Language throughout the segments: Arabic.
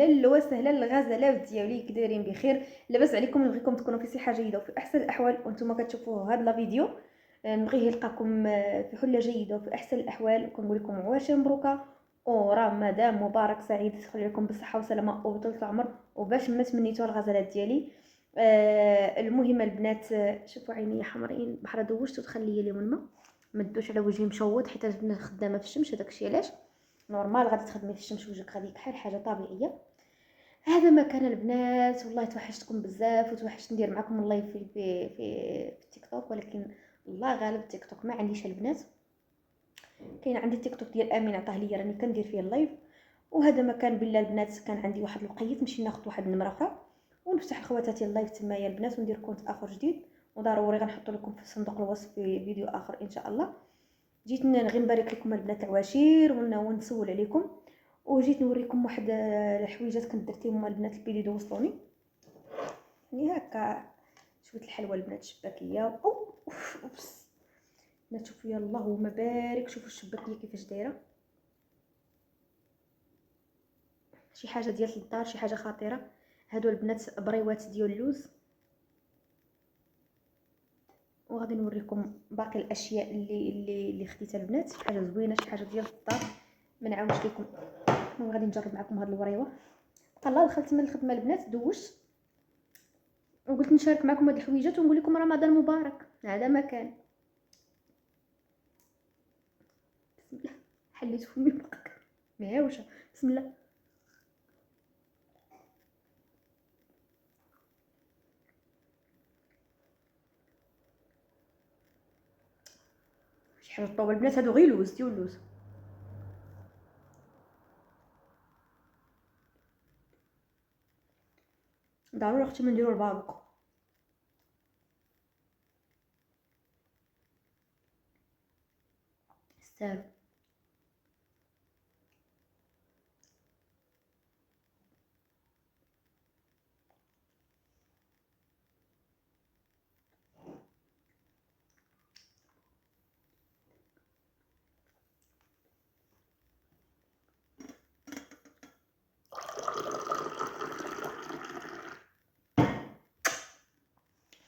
اهلا وسهلا الغزالات ديالي، كي دايرين بخير؟ لاباس عليكم؟ نبغيكم تكونوا في صحه جيده وفي احسن الاحوال وانتم كتشوفوا هذا الفيديو. نبغي يلقاكم في حله جيده وفي احسن الاحوال، وكنقول لكم عواشر مبروكه ورمضان مبارك سعيد، يدخل لكم بالصحه والسلامه وطول العمر وباش ما تمنيتوا الغزالات ديالي. المهم البنات، شوفوا عيني حمرين بحال دوشت وتخلي لي الماء، ما تدوش على وجهي مشوط حيت انا خدامه في الشمس، هذاك الشيء علاش نورمال غادي تخدمي في الشمس وجهك غادي بحال حاجه طبيعيه. هذا مكان البنات، والله توحشتكم بزاف وتوحشت ندير معكم اللايف في التيك توك، ولكن الله غالب التيك توك ما عنديش البنات. كاين عندي التيك توك ديال امين عطاه ليا راني كندير فيه اللايف. وهذا مكان بالله البنات كان عندي واحد الوقيت نمشي ناخذ واحد النمره اخرى ونفتح لخواتاتي اللايف تمايا البنات وندير كونت اخر جديد، وضروري غنحط لكم في صندوق الوصف في فيديو اخر ان شاء الله. جيت غير نبارك لكم البنات العواشير ونسول عليكم، وجيت نوريكم واحد الحويجات كنت درتيهم البنات البيليدو وصلوني يعني هكا شويه الحلوى البنات الشباكيه. اوبس البنات شوفوا يا اللهم بارك، شوفوا الشباكيه كيفاش دايره، شي حاجه ديال الدار، شي حاجه خطيره. هادو البنات بريوات ديال اللوز، وغادي نوريكم باقي الاشياء اللي خديتها البنات، شي حاجه زوينه شي حاجه ديال الدار ما نعاودش لكم. وغادي نجرب معكم هاد الوريوه. الله دخلت من الخدمه البنات دوشت وقلت نشارك معكم هاد الحويجات ونقول لكم رمضان مبارك. هذا مكان بسم الله، حليت فمي بقى معاوشه بسم الله. شي حاجه طوبه البنات، هادو غير لوز ديال اللوز. ضروري اختي ما نديرو البابوق. يستاهل.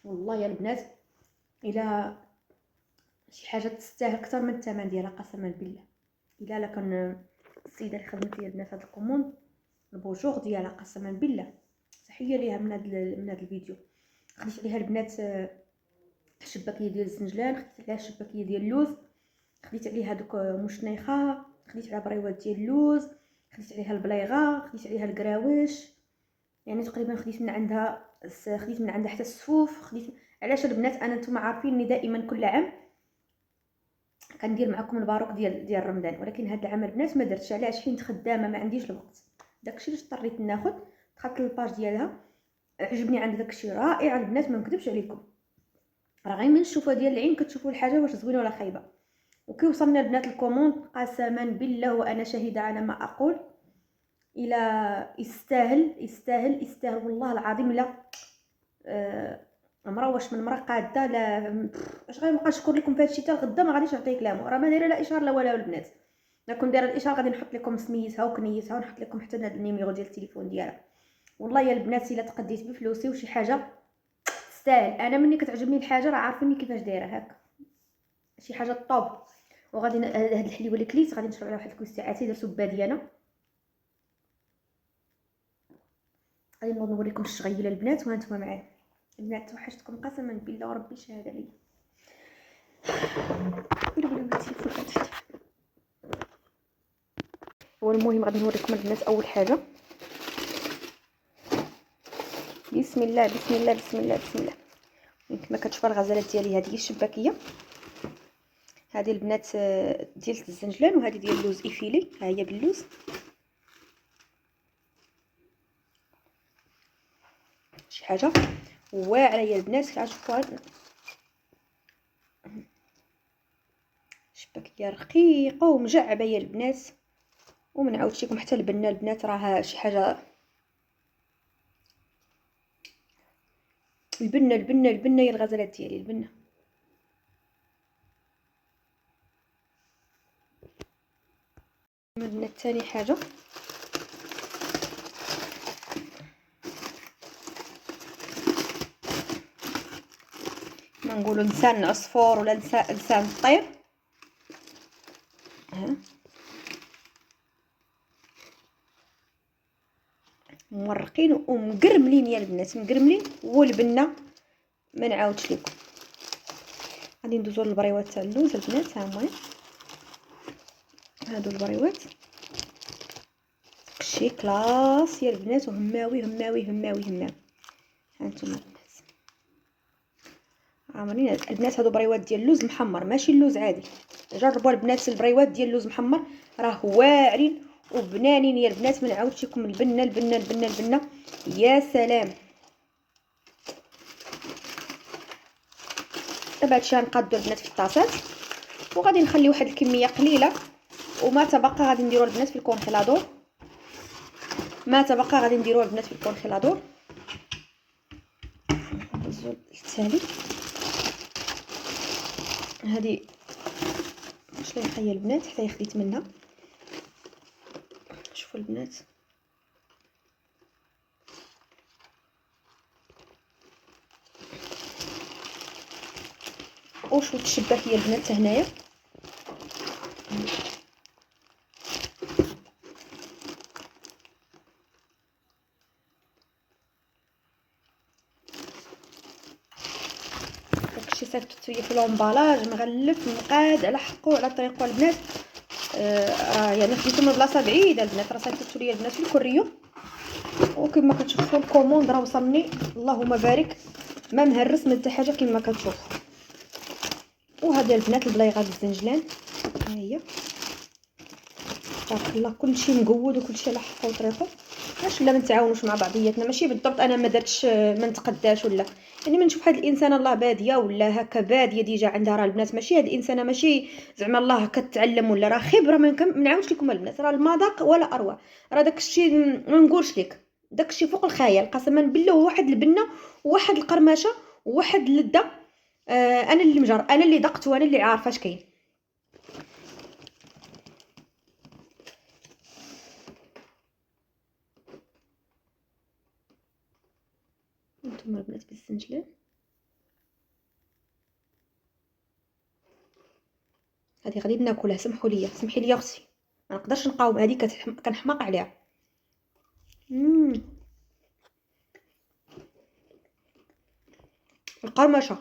والله يا البنات الى شي حاجه تستاهل اكثر من الثمن ديالها قسما بالله. الا كان السيده اللي خدمت ليا البنات هاد الكوموند البوجور ديالها قسما بالله تحيه ليها من هاد الفيديو. خديت عليها البنات الشباكيه ديال الزنجلان، خديت عليها الشباكيه ديال اللوز، خديت عليها دوك مشنيخه، خديت عليها بريوات ديال اللوز، خديت عليها البليغه، خديت عليها الكراوش، يعني تقريبا خديت من عندها حتى السفوف. خديت علاش البنات انا نتوما عارفيني دائما كل عام كندير معكم الباروك ديال رمضان، ولكن هاد العام البنات ما درتش. علاش؟ حيت خدامه ما عنديش الوقت. داكشي اللي اضطريت ناخذ. دخلت للباج ديالها عجبني عند داكشي رائع البنات، ما نكذبش عليكم، راه غير من الشوفه ديال العين كتشوفوا الحاجه واش زوينه ولا خايبه. وكيوصلنا البنات الكوموند قسما بالله وانا شاهده على ما اقول، الى يستاهل والله العظيم. لا مروش من مرة قاده، لا اش غنبقى نشكر لكم في هادشي حتى الغدا ما غاديش نعطي كلامه، راه ما دايره لا اشاره لا والو البنات. كون دايره الاشاره غادي نحط لكم سميتها وكنيتها ونحط لكم حتى هذا النيميرو ديال التليفون ديالها. والله يا البنات الا تقديت بفلوسي وشي حاجه تستاهل، انا مني كتعجبني الحاجه راه عارفيني كيفاش دايره هكا شي حاجه طوب. وغادي هاد الحليوه اللي كليت غادي نشرب عليها واحد الكوس تاعاتي درتو بباديانه. غادي نوض نوريكم الشغيله البنات وهانتوما معايا. البنات توحشتكم قسما بالله وربي شهاده لي. والمهم غادي نوريكم البنات اول حاجه. بسم الله بسم الله بسم الله بسم الله. كما كتشوفوا الغزالات ديالي هذه هي الشباكيه، هذه البنات ديال الزنجلان وهذه ديال اللوز ايفيلي، ها هي باللوز. شي حاجه واعره يا البنات، عرفتوا شباكيه رقيقه ومجعبه يا البنات. وما نعاودش لكم حتى البنه البنات راه شي حاجه. البنه يا الغزالات ديالي البنه. البنه ثاني حاجه نقولوا لسان عصفور ولا لسان الطير. مرقين ومقرملين يا البنات، مقرملين. والبنه ما نعاودش لكم. غادي ندوزو للبريوات تاع اللوز البنات. ها هما هادو البريوات، شي كلاس يا البنات، وهماوي هماوي هماوي هماوي. هانتوما البنات عامرين البنات. هادو بريوات ديال اللوز محمر، ماشي اللوز عادي. جربوا البنات البريوات ديال اللوز محمر، راه واعرين وبنانين يا البنات. ما نعاودش لكم البنه البنه البنه البنه، يا سلام. دابا هادشي غنقادو البنات في الطاسات، وغادي نخلي واحد الكميه قليله، وما تبقى غادي نديرو البنات في الكونخيلادور. ما تبقى غادي نديروه البنات في الكونخيلادور. ندوزو للتالي. هذه واش اللي نخلي البنات حتى خديت منها. شوفوا البنات، وشو تشبك هي البنات هنايا. داكشي صيفطو ليا في لومبالاج مغلف مقاد على حقو على طريقو البنات. راه يعني خديتو من بلاصه بعيده البنات، راه صيفطتو ليا البنات في الكوريو. وكما كتشوفوا الكوموند راه وصلني اللهم بارك، ما مهرس من حتى حاجه كما كتشوفوا. وهذا البنات البليغه بالزنجلان، ها هي تبارك الله. كلشي مقود وكلشي على حقه وطريقه. علاش لا ما نتعاونوش مع بعضياتنا؟ ماشي بالضبط انا ما درتش ما نتقداش ولا يعني. ما نشوف هاد الانسانه الله باديه ولا هكا باديه ديجا عندها راه البنات. ماشي هاد الانسانه ماشي زعما الله كتعلم ولا راه خبره. ما نعاودش لكم البنات، راه المذاق ولا اروع. راه داكشي ما نقولش لك، داكشي فوق الخيال قسما بالله. واحد البنه وواحد القرمشه وواحد اللذه. انا اللي انا اللي دقت وانا اللي عارفه اش كاين. نتوما البنات بالزنجلان. هذه غادي ناكلها. سمحوا لي سمحي لي اختي، ما نقدرش نقاوم. هذه كنحماق عليها. القرمشه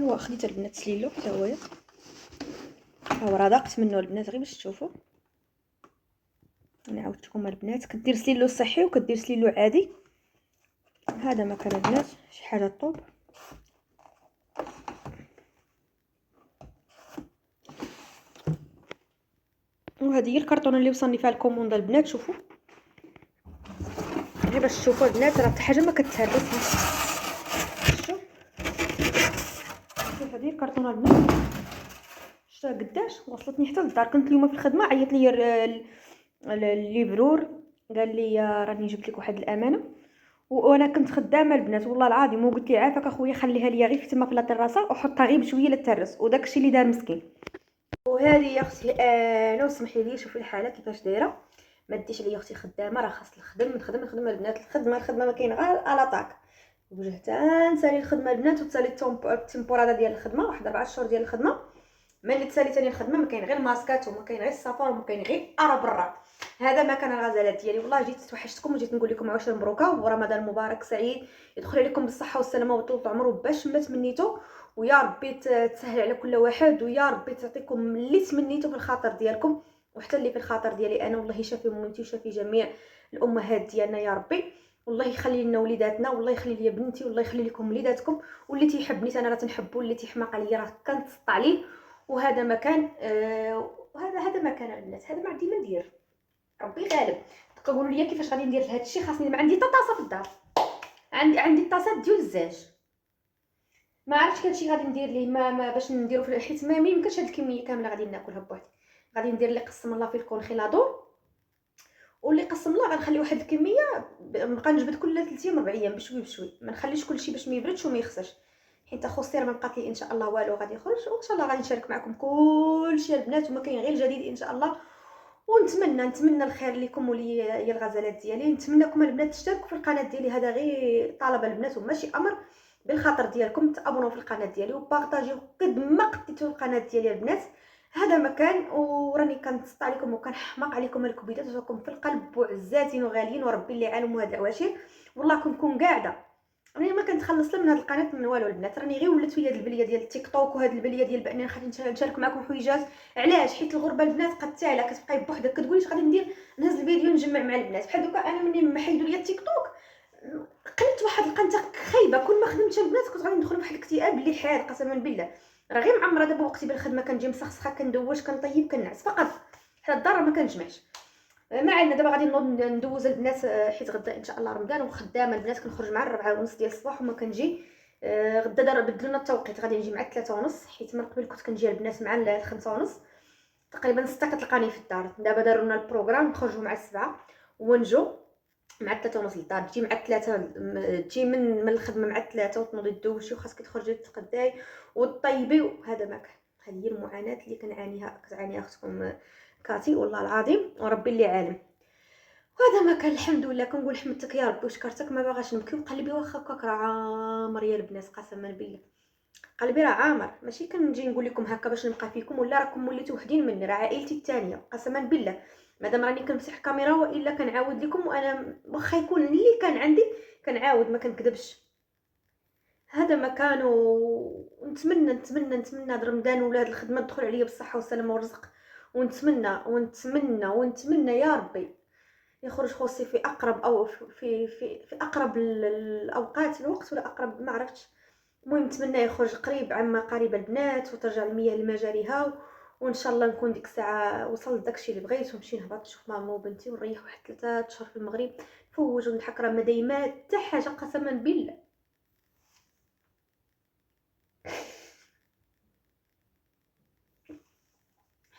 هو خديت البنات سليلو حتى هويا. ها هو راه ضاقت منه البنات غير باش تشوفوا. انا عاودت لكم البنات، كدير سليلو صحي وكدير سليلو عادي. هذا ما كان البنات شي حاجه طوب. وهذه هي الكرتونه اللي وصلني فيها الكوموند البنات. شوفوا غير باش تشوفوا البنات، راه حتى حاجه ما كتهرس. شوف هذه الكرتونه البنات شتا قداش وصلتني حتى للدار. كنت اليوم في الخدمه عيط لي الليبرور قال لي راني جبت لك واحد الامانه. وانا كنت خدامه البنات والله العظيم، وقلت لي عافاك اخويا خليها ليا غير تما في الطراسه وحطها غير بشويه للترس. وداكشي اللي دار مسكين. وهذه يا اختي انا وسمحي لي شوفي الحاله كيفاش دايره. ما ديش عليا اختي خدامه، راه خاص نخدم البنات. الخدمه ما كاين غير الاطاك. وجهت نسالي الخدمه البنات وتسالي التمبورادا ديال الخدمه، واحد 4 شهور ديال الخدمه. ملي تسالي ثاني الخدمه ما كاين غير ماسكات وما كاين غير الصفار وما كاين غير برا. هذا ما كان الغزالات ديالي. والله جيت توحشتكم وجيت نقول لكم عواشر مبروكه ورمضان مبارك سعيد. يدخل عليكم بالصحه والسلامه وطول العمر وباش ما تمنيتو. ويا ربي تسهل على كل واحد، ويا ربي تعطيكم اللي تمنيتو في الخاطر ديالكم وحتى اللي في الخاطر ديالي انا. والله يشافي مامتي ويشافي جميع الامهات ديالنا يا ربي. والله يخلي لنا وليداتنا، والله يخلي لي بنتي، والله يخلي لكم وليداتكم. واللي تيحبني انا راه تنحبو، اللي تيحماق عليا راه كنتسطع عليه. وهذا مكان هذا مكان البنات. هذا ما عندي ما ندير، ربي غالب. كيقولوا لي كيفاش غادي ندير لهذا الشيء؟ خاصني ما عندي حتى طاسه في الدار. عندي الطاسات ديال الزاج. ما عرفتش هادشي غادي ندير ليه ما باش نديرو في حيت ما يمكنش هاد الكميه كامله غادي ناكلها بوحدي. غادي ندير لي قسم الله في الكونخيلادور واللي قسم الله غنخلي واحد الكميه، نبقى نجبد كل 3 ايام 4 ايام بشوي بشوي، ما نخليش كلشي باش ما يبردش وما يخسرش. حيت اخو السير ما بقات لي ان شاء الله والو، غادي يخرج وان شاء الله غادي نشارك معكم كلشي البنات، وما كاين غير الجديد ان شاء الله. نتمنى الخير لكم ولي يا الغزالات ديالي. نتمنىكم البنات تشتركوا في القناه ديالي، هذا غير طلب البنات وماشي امر، بالخاطر ديالكم تابونوا في القناه ديالي وبارطاجيو قد ما قديتوا القناه ديالي البنات. هذا مكان، وراني كنتسطى عليكم وكنحماق عليكم الكبيدات وراكم في القلب وعزاتين وغاليين وربي اللي عالم وهاد العواشر. والله كنكون قاعده راني ما كنتخلص لا من هاد القناه من والو البنات، راني غير ولات فيا هاد البليه ديال التيك توك وهاد البليه ديال بانني خاطر نشارك معكم حويجات. علاش؟ حيت الغربه البنات قد تاعله كتبقاي بوحدك كتقولي غادي ندير نهز الفيديو نجمع مع البنات. بحال دوكا انا مني ما حيدوا لي التيك توك قلت واحد القنته خايبه، كون ما خدمتش البنات كنت غادي ندخل بواحد الاكتئاب اللي حاد قسما بالله. راه غير معمره دابا وقتي بالخدمه كنجي مسخسخه كندوش كنطيب كنعس فقط، حتى الدار ما كنجمعش. ما عندنا دابا غادي نوض ندوز البنات، حيت غدا ان شاء الله رمضان وخدامه البنات كنخرج مع 4:30 ديال الصباح وما كنجي. غدا دار بدلنا التوقيت غادي نجي مع 3:30، حيت من قبل كنت كنجي البنات مع 5:30 تقريبا 6 كتلقاني في الدار. دابا داروا لنا البروغرام نخرجوا مع 7 ونجو مع 3:30 للدار. تجي مع 3، تجي من الخدمه مع 3 وتنوضي تدوشي وخاصك تخرجي تتغداي وطيبي، وهذا ما كان. هذه هي المعاناه اللي كتعانيها اختكم كاتي والله العظيم وربي اللي عالم. وهذا ما كان. الحمد لله كنقول حمدتك يا ربي وشكرتك، ما باغاش نبكي وقلبي واخا هكاك راه عامر يا البنات قسما بالله. قلبي راه عامر، ماشي كنجي نقول لكم هكا باش نبقى فيكم ولا راكم وليتوا وحدين مني، راه عائلتي الثانيه قسما بالله. مادام راني كنمسح الكاميرا والا كنعاود لكم، وانا واخا يكون اللي كان عندي كنعاود ما كنكذبش. هذا ما كان. ونتمنى هاد رمضان ولاد الخدمه تدخل عليا بالصحه والسلامه والرزق، ونتمنى يا ربي يخرج خوصي في اقرب او في اقرب الاوقات الوقت ولا اقرب ما عرفتش. المهم نتمنى يخرج قريب عما قريب البنات وترجع المياه لمجاريها، وان شاء الله نكون ديك الساعه وصلت داكشي اللي بغيت ونمشي نهبط نشوف ماما وبنتي ونريح واحد 3 اشهر في المغرب نفوج ونضحك. راه ما دايما حتى حاجه قسما بالله.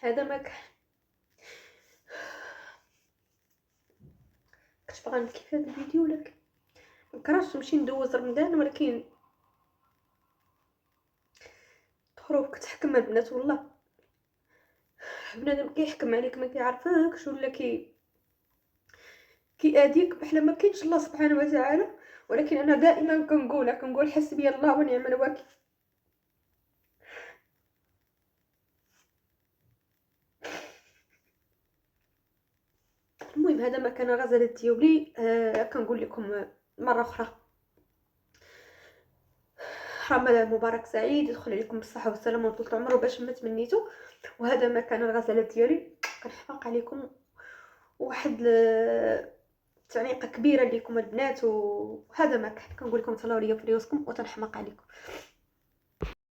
هذا ما كان. كنت باغا نبكي في هذا الفيديو ولكن مكرهتش نمشي ندوز رمضان، ولكن الظروف كتحكم البنات. والله بنادم كيحكم عليك ما كيعرفكش ولا كيأذيك بحال ما كاينش الله سبحانه وتعالى. ولكن انا دائما كنقول حسبي الله ونعم الوكيل. المهم هذا ما كان غزالة ديالي. كنقول لكم مره اخرى رمضان مبارك سعيد، يدخل عليكم بالصحه والسلامه وطول العمر وباش ما تمنيتو. وهذا ما كان الغزاله ديالي. كنحماق عليكم واحد التعنيقه كبيره ليكم البنات، وهذا ما كان. كنقول لكم تهلاو ليا في ريوسكم وتنحماق عليكم.